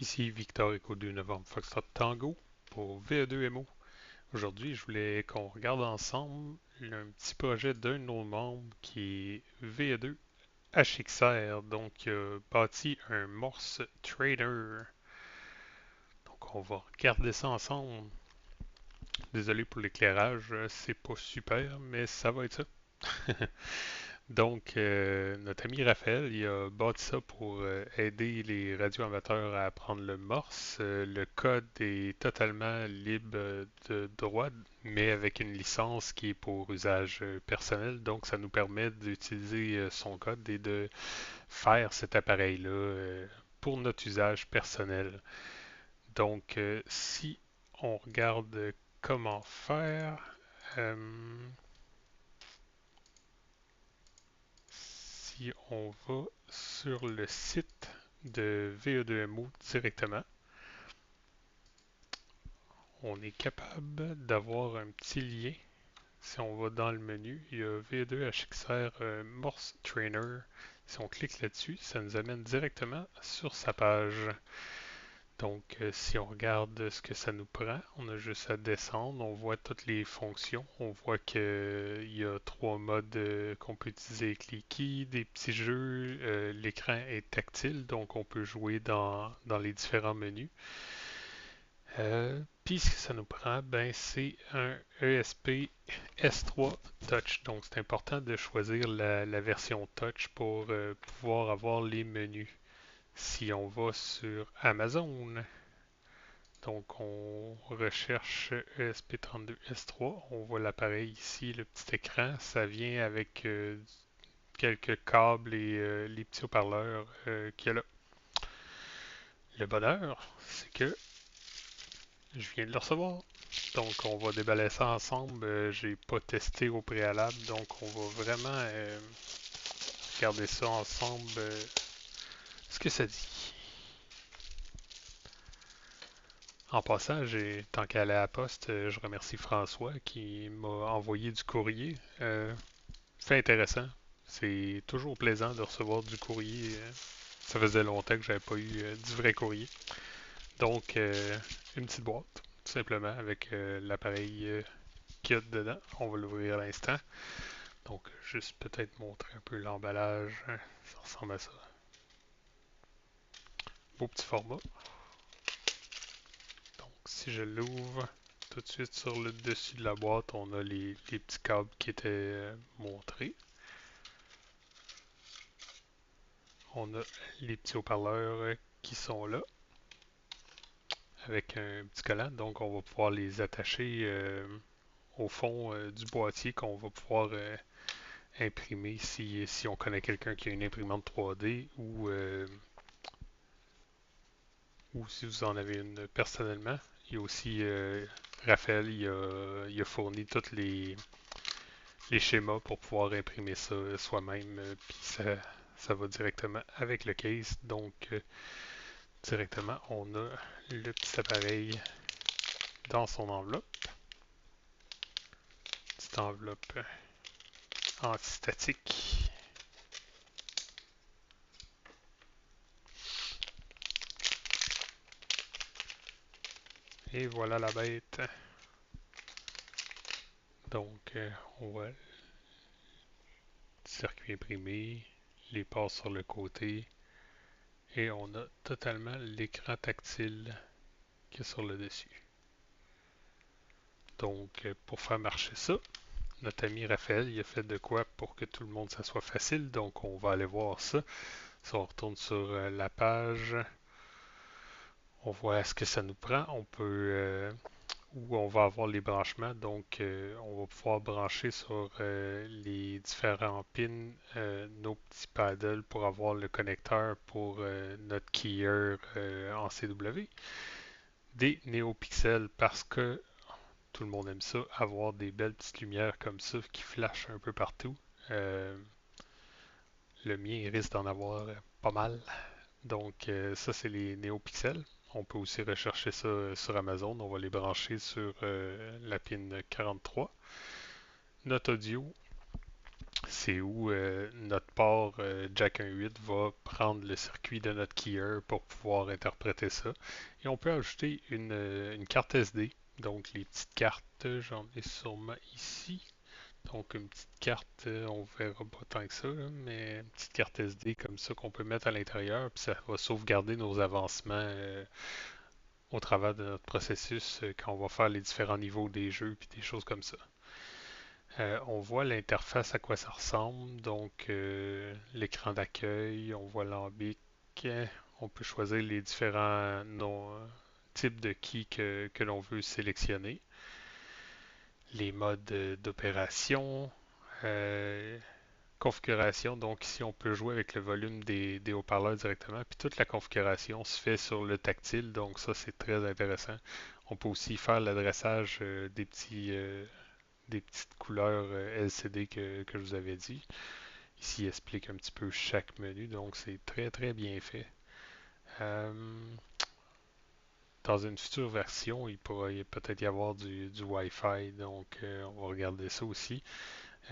Ici Victor Echo 2 novembre Foxtrot Tango pour VE2MO. Aujourd'hui, je voulais qu'on regarde ensemble un petit projet d'un de nos membres qui est VE2 HXR, donc il a bâti un Morse Trader. Donc on va regarder ça ensemble. Désolé pour l'éclairage, c'est pas super, mais ça va être ça. Donc, notre ami Raphaël, il a bâti ça pour aider les radioamateurs à apprendre le morse. Le code est totalement libre de droit, mais avec une licence qui est pour usage personnel. Donc, ça nous permet d'utiliser son code et de faire cet appareil-là pour notre usage personnel. Donc, si on regarde comment faire, euh, si on va sur le site de VE2MO directement, on est capable d'avoir un petit lien. Si on va dans le menu, il y a VE2HXR Morse Trainer. Si on clique là-dessus, ça nous amène directement sur sa page. Donc, si on regarde ce que ça nous prend, on a juste à descendre, on voit toutes les fonctions. On voit qu'il y a trois modes qu'on peut utiliser avec les keys, des petits jeux. L'écran est tactile, donc on peut jouer dans les différents menus. Puis ce que ça nous prend, ben, c'est un ESP S3 Touch. Donc, c'est important de choisir la version Touch pour pouvoir avoir les menus. Si on va sur Amazon, donc on recherche ESP32S3, on voit l'appareil ici, le petit écran, ça vient avec quelques câbles et les petits haut-parleurs qu'il y a là. Le bonheur, c'est que je viens de le recevoir. Donc on va déballer ça ensemble. J'ai pas testé au préalable, donc on va vraiment regarder ça ensemble. Ce que ça dit. En passant, tant qu'à aller à la poste, je remercie François qui m'a envoyé du courrier. C'est intéressant. C'est toujours plaisant de recevoir du courrier. Ça faisait longtemps que j'avais pas eu du vrai courrier. Donc, une petite boîte, tout simplement, avec l'appareil qu'il y a dedans. On va l'ouvrir à l'instant. Donc, juste peut-être montrer un peu l'emballage. Ça ressemble à ça. Beau petit format. Donc, si je l'ouvre tout de suite sur le dessus de la boîte, on a les petits câbles qui étaient montrés. On a les petits haut-parleurs qui sont là avec un petit collant. Donc, on va pouvoir les attacher au fond du boîtier qu'on va pouvoir imprimer si on connaît quelqu'un qui a une imprimante 3D ou si vous en avez une personnellement. Il y a aussi Raphaël, il a fourni tous les schémas pour pouvoir imprimer ça soi-même. Puis ça va directement avec le case. Donc, directement, on a le petit appareil dans son enveloppe. Petite enveloppe antistatique. Et voilà la bête. Donc, on voit le circuit imprimé, les ports sur le côté, et on a totalement l'écran tactile qui est sur le dessus. Donc, pour faire marcher ça, notre ami Raphaël, il a fait de quoi pour que tout le monde, ça soit facile. Donc, on va aller voir ça. Si on retourne sur la page, on voit ce que ça nous prend. On peut où on va avoir les branchements. Donc, on va pouvoir brancher sur les différents pins nos petits paddles pour avoir le connecteur pour notre keyer en CW. Des néopixels parce que tout le monde aime ça, avoir des belles petites lumières comme ça qui flashent un peu partout. Euh, le mien risque d'en avoir pas mal. Donc, ça, c'est les néopixels. On peut aussi rechercher ça sur Amazon. On va les brancher sur la pin 43. Notre audio, c'est où notre port Jack 1.8 va prendre le circuit de notre keyer pour pouvoir interpréter ça. Et on peut ajouter une carte SD. Donc les petites cartes, j'en ai sûrement ici. Donc une petite carte, on verra pas tant que ça, là, mais une petite carte SD comme ça qu'on peut mettre à l'intérieur, puis ça va sauvegarder nos avancements au travers de notre processus quand on va faire les différents niveaux des jeux puis des choses comme ça. On voit l'interface à quoi ça ressemble, donc l'écran d'accueil, on voit l'ambic, on peut choisir les différents types de keys que l'on veut sélectionner, les modes d'opération, euh, configuration, donc ici on peut jouer avec le volume des haut-parleurs directement, puis toute la configuration se fait sur le tactile, donc ça c'est très intéressant. On peut aussi faire l'adressage des petites couleurs LCD que je vous avais dit. Ici, il explique un petit peu chaque menu, donc c'est très très bien fait. Euh, dans une future version, il pourrait peut-être y avoir du Wi-Fi, donc on va regarder ça aussi.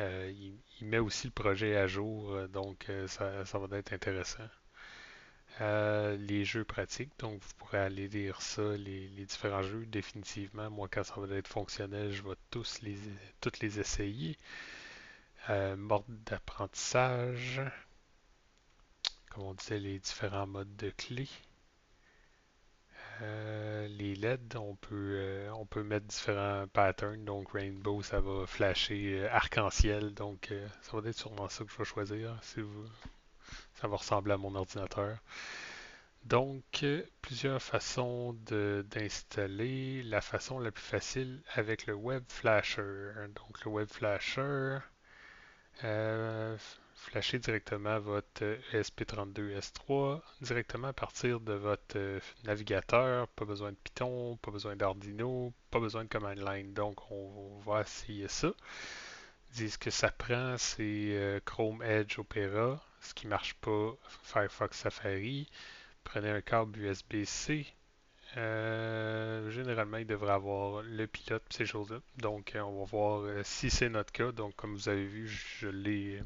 Il met aussi le projet à jour, donc ça va être intéressant. Les jeux pratiques, donc vous pourrez aller lire ça, les différents jeux, définitivement. Moi, quand ça va être fonctionnel, je vais toutes les essayer. Mode d'apprentissage, comme on disait, les différents modes de clés. Les LED, on peut mettre différents patterns. Donc Rainbow, ça va flasher arc-en-ciel. Donc ça va être sûrement ça que je vais choisir. Ça va ressembler à mon ordinateur. Donc plusieurs façons d'installer. La façon la plus facile avec le Web Flasher. Donc le Web Flasher, Euh, flasher directement votre ESP32 S3 directement à partir de votre navigateur. Pas besoin de Python, pas besoin d'Arduino, pas besoin de command line. Donc, on va essayer ça. Ils disent que ça prend, c'est Chrome Edge Opera, ce qui marche pas, Firefox Safari. Prenez un câble USB-C. Généralement, il devrait avoir le pilote et ces choses-là. Donc, on va voir si c'est notre cas. Donc, comme vous avez vu, je l'ai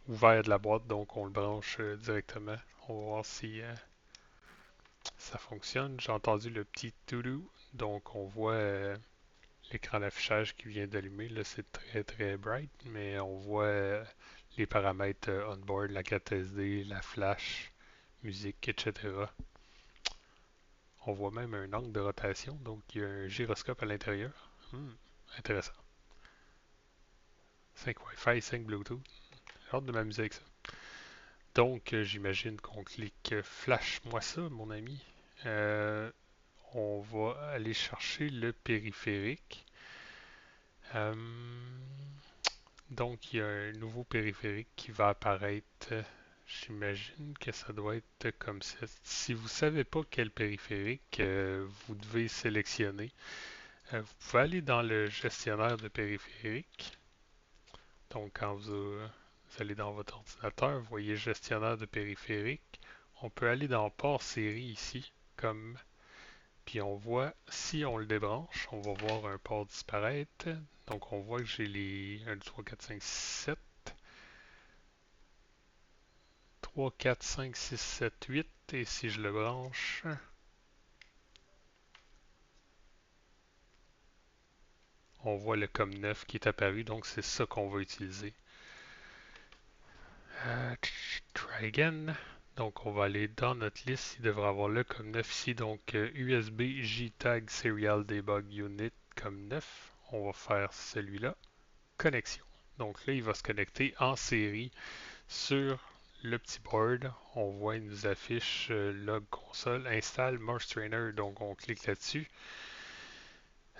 ouvert de la boîte, donc on le branche directement. On va voir si ça fonctionne. J'ai entendu le petit to-do, donc on voit l'écran d'affichage qui vient d'allumer. Là, c'est très très bright, mais on voit les paramètres on-board, la carte SD, la flash, musique, etc. On voit même un angle de rotation, donc il y a un gyroscope à l'intérieur. Intéressant. 5 Wi-Fi, 5 Bluetooth. J'ai hâte de m'amuser avec ça. Donc, j'imagine qu'on clique Flash-moi ça, mon ami. Euh, on va aller chercher le périphérique. Euh, donc, il y a un nouveau périphérique qui va apparaître. J'imagine que ça doit être comme ça. Si vous ne savez pas quel périphérique vous devez sélectionner, vous pouvez aller dans le gestionnaire de périphériques. Donc, quand vous allez dans votre ordinateur, vous voyez gestionnaire de périphériques. On peut aller dans port série ici, comme, puis on voit, si on le débranche, on va voir un port disparaître. Donc, on voit que j'ai les 1, 2, 3, 4, 5, 6, 7, 3, 4, 5, 6, 7, 8. Et si je le branche, on voit le COM9 qui est apparu. Donc, c'est ça qu'on va utiliser. Try again. Donc, on va aller dans notre liste. Il devrait avoir le COM9 ici. Donc, USB JTAG Serial Debug Unit COM9. On va faire celui-là. Connexion. Donc là, il va se connecter en série sur le petit board. On voit, il nous affiche log console, installe Morse Trainer. Donc, on clique là-dessus.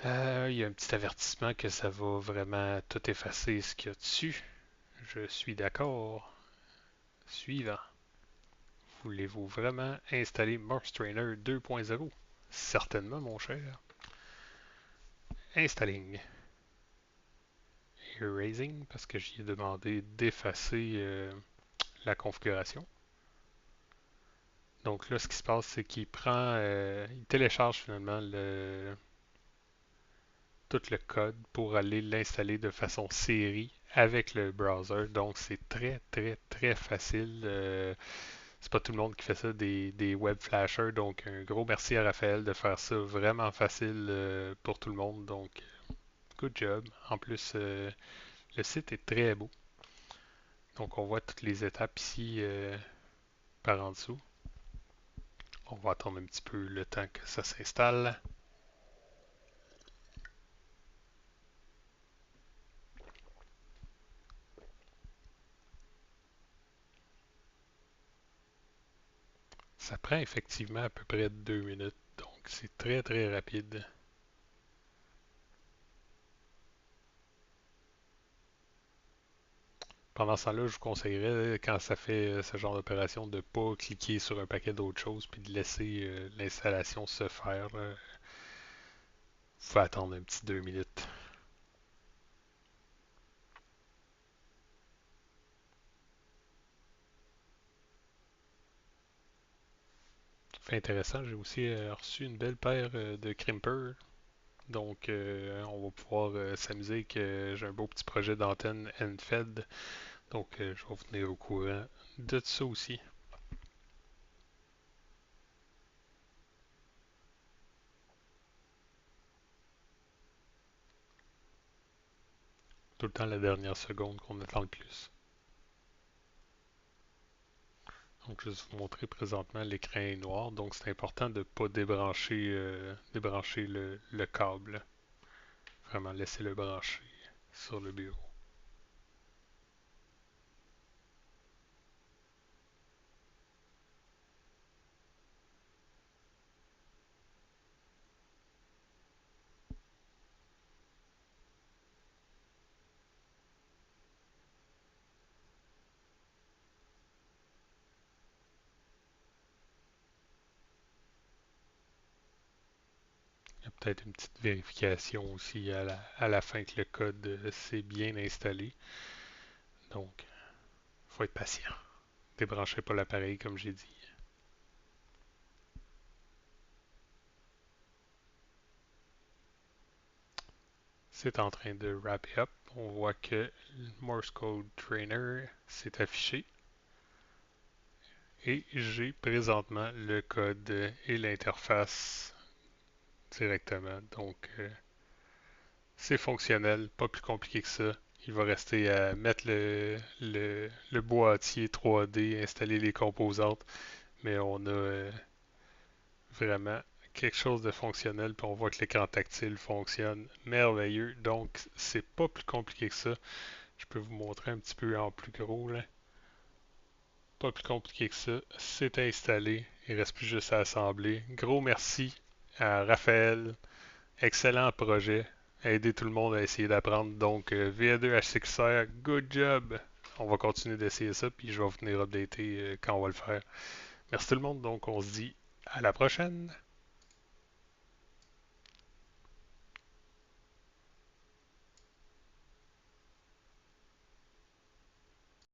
Il y a un petit avertissement que ça va vraiment tout effacer ce qu'il y a dessus. Je suis d'accord. Suivant. Voulez-vous vraiment installer Morse Trainer 2.0? Certainement, mon cher. Installing. Erasing, parce que j'y ai demandé d'effacer la configuration. Donc là, ce qui se passe, c'est qu'il il télécharge finalement tout le code pour aller l'installer de façon série avec le browser. Donc, c'est très, très, très facile. C'est pas tout le monde qui fait ça, des web flashers. Donc, un gros merci à Raphaël de faire ça vraiment facile pour tout le monde. Donc, good job. En plus, le site est très beau. Donc, on voit toutes les étapes ici par en dessous. On va attendre un petit peu le temps que ça s'installe. Ça prend effectivement à peu près 2 minutes. Donc, c'est très, très rapide. Pendant ce temps-là, je vous conseillerais, quand ça fait ce genre d'opération, de ne pas cliquer sur un paquet d'autres choses puis de laisser l'installation se faire. Vous pouvez attendre un petit 2 minutes. Fait intéressant, j'ai aussi reçu une belle paire de crimpers. Donc, on va pouvoir s'amuser que j'ai un beau petit projet d'antenne end-fed. Donc, je vais vous tenir au courant de ça aussi. Tout le temps la dernière seconde qu'on attend le plus. Donc, je vais vous montrer présentement l'écran est noir. Donc, c'est important de ne pas débrancher le câble. Vraiment, laisser le brancher sur le bureau. Il y a peut-être une petite vérification aussi à la fin que le code s'est bien installé. Donc, il faut être patient. Débranchez pas l'appareil comme j'ai dit. C'est en train de wrap up. On voit que le Morse Code Trainer s'est affiché. Et j'ai présentement le code et l'interface directement. Donc, c'est fonctionnel, pas plus compliqué que ça. Il va rester à mettre le boîtier 3D, installer les composantes, mais on a vraiment quelque chose de fonctionnel, puis on voit que l'écran tactile fonctionne merveilleux. Donc, c'est pas plus compliqué que ça. Je peux vous montrer un petit peu en plus gros, là. Pas plus compliqué que ça. C'est installé. Il reste plus juste à assembler. Gros merci à Raphaël. Excellent projet. Aider tout le monde à essayer d'apprendre. Donc, VA2H6R, good job. On va continuer d'essayer ça, puis je vais vous tenir updaté quand on va le faire. Merci tout le monde. Donc, on se dit à la prochaine.